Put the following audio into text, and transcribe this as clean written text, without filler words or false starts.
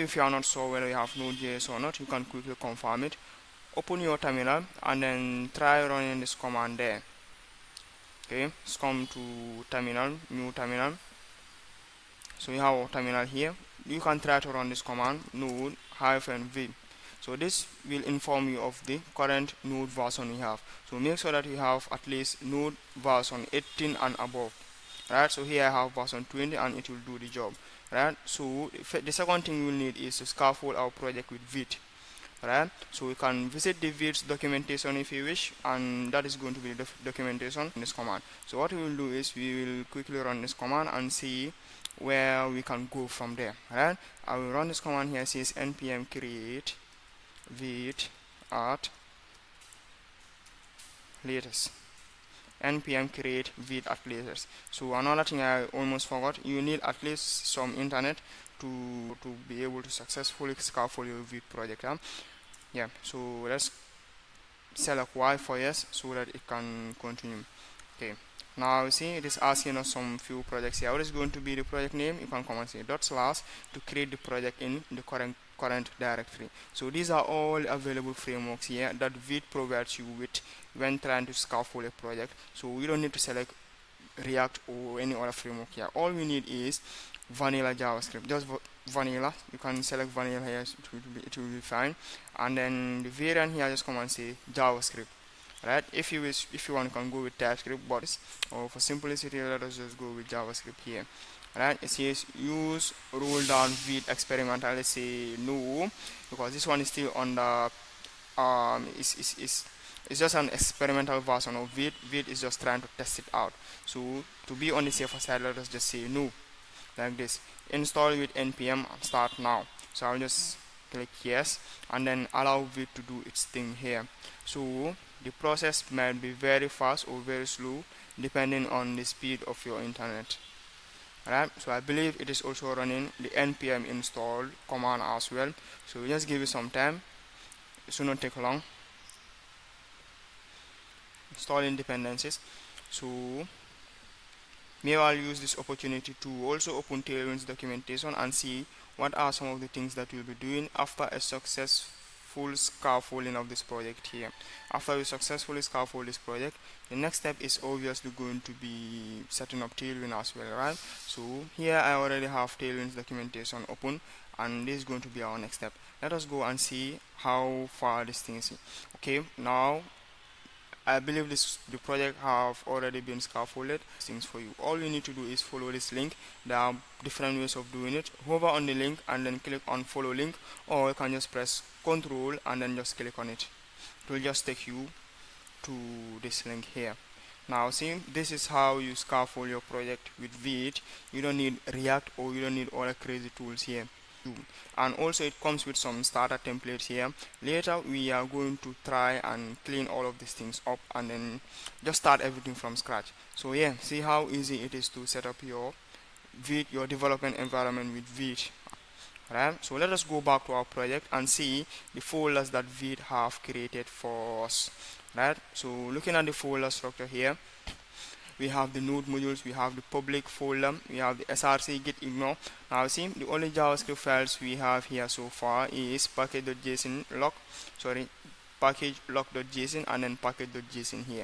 If you are not sure whether you have Node.js or not, you can quickly confirm it. Open your terminal and then try running this command there. Okay, let's come to terminal, new terminal. So you have our terminal here. You can try to run this command node-v. So this will inform you of the current node version you have. So make sure that you have at least node version 18 and above. Right, so here I have version 20 and it will do the job. Right, so the second thing we'll need is to scaffold our project with Vite. Right, so we can visit the Vite documentation if you wish, and that is going to be the documentation in this command. So what we will do is we will quickly run this command and see where we can go from there. Right, I will run this command here. It says npm create Vite at latest. npm create Vite at latest. So another thing I almost forgot, you need at least some internet to be able to successfully scaffold your Vite project. Yeah, so let's select Y for yes so that it can continue. Okay, now you see it is asking us some few projects here. What is going to be the project name? You can come and say / to create the project in the current directory. So these are all available frameworks here that Vite provides you with when trying to scaffold a project. So we don't need to select React or any other framework here. All we need is vanilla JavaScript, just vanilla. You can select vanilla here, it will be fine. And then the variant here, just come and say JavaScript. Right, if you want, you can go with TypeScript, but or for simplicity, let us just go with JavaScript here. Right, it says use roll down Vite experimental. Let's say no, because this one is still on the it's just an experimental version of Vite. Vite is just trying to test it out. So to be on the safer side, let us just say no, like this. Install with npm and start now. So I'll just click yes and then allow Vite to do its thing here. So the process might be very fast or very slow depending on the speed of your internet. Alright, so I believe it is also running the npm install command as well. So just give it some time. It should not take long. Installing dependencies. So maybe I'll use this opportunity to also open Tailwind's documentation and see what are some of the things that we'll be doing after a successful scaffolding of this project here. After we successfully scaffold this project, the next step is obviously going to be setting up Tailwind as well, right? So here I already have Tailwind's documentation open, and this is going to be our next step. Let us go and see how far this thing is. Okay, now I believe the project have already been scaffolded things for you. All you need to do is follow this link. There are different ways of doing it. Hover on the link and then click on follow link, or you can just press Ctrl and then just click on it. It will just take you to this link here. Now see, this is how you scaffold your project with Vite. You don't need React or you don't need all the crazy tools here. And also it comes with some starter templates here. Later we are going to try and clean all of these things up and then just start everything from scratch. So yeah, see how easy it is to set up your Vite, your development environment with Vite. Right, so let us go back to our project and see the folders that Vite have created for us. Right, so looking at the folder structure here, we have the node modules, we have the public folder, we have the src git ignore. Now see, the only JavaScript files we have here so far is package.json package lock.json and then package.json here.